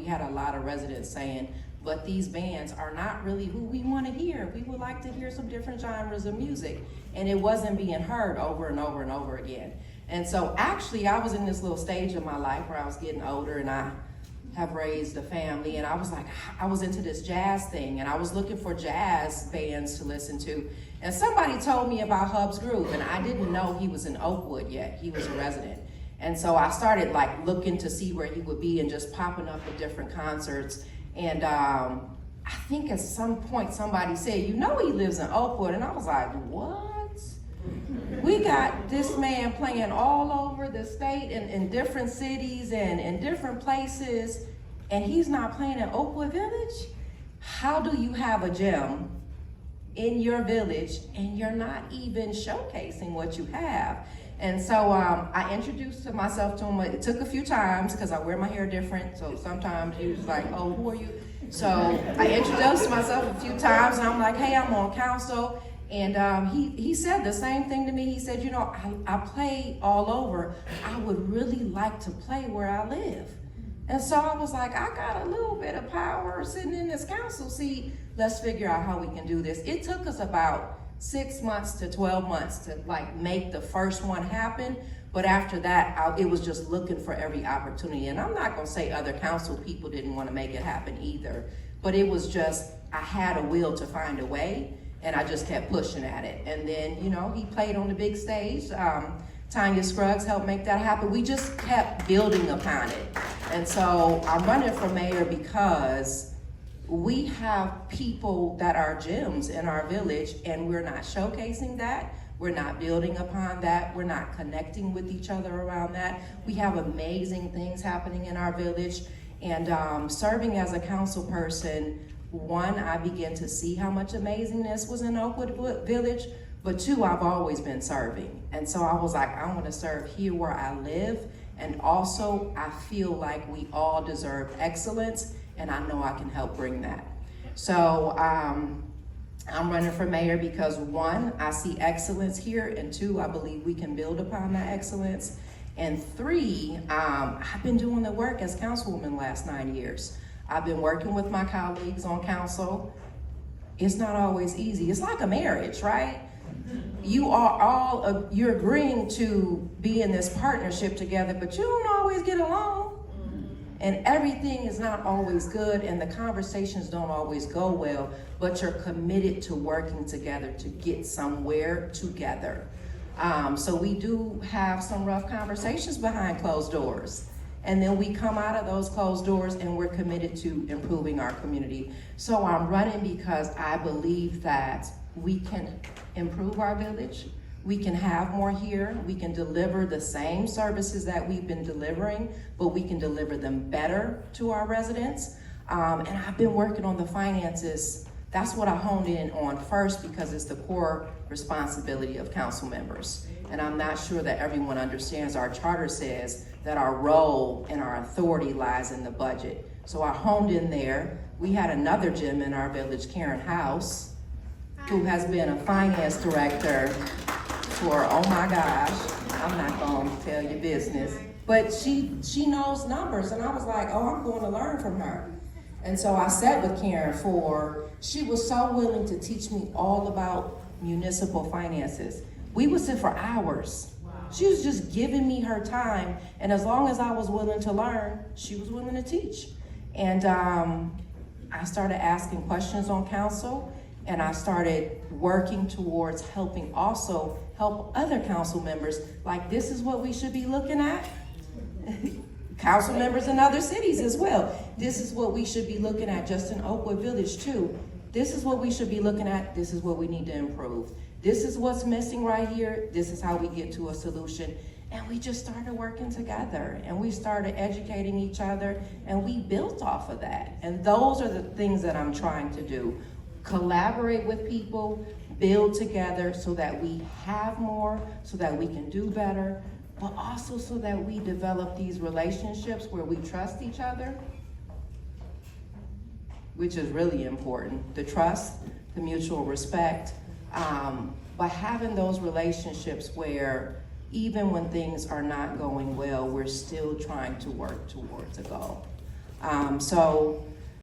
we had a lot of residents saying, but these bands are not really who we want to hear. We would like to hear some different genres of music. And it wasn't being heard over and over and over again. And so actually I was in this little stage of my life where I was getting older, and I have raised a family, and I was like, I was into this jazz thing, and I was looking for jazz bands to listen to. And somebody told me about Hub's Groove, and I didn't know he was in Oakwood yet. He was a resident. And so I started like looking to see where he would be and just popping up at different concerts. And I think at some point somebody said, you know, he lives in Oakwood. And I was like, what? We got this man playing all over the state and in different cities and in different places, and he's not playing in Oakwood Village? How do you have a gym in your village and you're not even showcasing what you have? And so I introduced myself to him. It took a few times because I wear my hair different, so sometimes he was like, oh, who are you? So I introduced myself a few times, and I'm like, hey, I'm on council. And he said the same thing to me. He said, you know, I play all over. I would really like to play where I live. And so I was like, I got a little bit of power sitting in this council seat. Let's figure out how we can do this. It took us about 6 months to 12 months to like make the first one happen. But after that, it was just looking for every opportunity. And I'm not gonna say other council people didn't want to make it happen either, but it was just, I had a will to find a way, and I just kept pushing at it. And then, you know, he played on the big stage. Tanya Scruggs helped make that happen. We just kept building upon it. And so I'm running for mayor because we have people that are gems in our village, and we're not showcasing that. We're not building upon that. We're not connecting with each other around that. We have amazing things happening in our village. And serving as a council person, one, I began to see how much amazingness was in Oakwood Village, but two, I've always been serving. And so I was like, I want to serve here where I live. And also, I feel like we all deserve excellence, and I know I can help bring that. So I'm running for mayor because one, I see excellence here, and two, I believe we can build upon that excellence. And three, I've been doing the work as councilwoman the last 9 years. I've been working with my colleagues on council. It's not always easy. It's like a marriage, right? You are all, you're agreeing to be in this partnership together, but you don't always get along. And everything is not always good, and the conversations don't always go well, but you're committed to working together to get somewhere together. So we do have some rough conversations behind closed doors. And then we come out of those closed doors and we're committed to improving our community. So I'm running because I believe that we can improve our village. We can have more here. We can deliver the same services that we've been delivering, but we can deliver them better to our residents. And I've been working on the finances. That's what I honed in on first because it's the core responsibility of council members. And I'm not sure that everyone understands our charter says that our role and our authority lies in the budget. So I honed in there. We had another gem in our village, Karen House, who has been a finance director for, oh my gosh, I'm not gonna tell you business, but she knows numbers. And I was like, oh, I'm going to learn from her. And so I sat with Karen she was so willing to teach me all about municipal finances. We would sit for hours. Wow. She was just giving me her time. And as long as I was willing to learn, she was willing to teach. And I started asking questions on council, and I started working towards helping other council members. Like, this is what we should be looking at. Council members in other cities as well. This is what we should be looking at just in Oakwood Village too. This is what we should be looking at. This is what we need to improve. This is what's missing right here. This is how we get to a solution. And we just started working together, and we started educating each other, and we built off of that. And those are the things that I'm trying to do. Collaborate with people, build together so that we have more, so that we can do better, but also so that we develop these relationships where we trust each other, which is really important. The trust, the mutual respect, but having those relationships where even when things are not going well, we're still trying to work towards a goal. So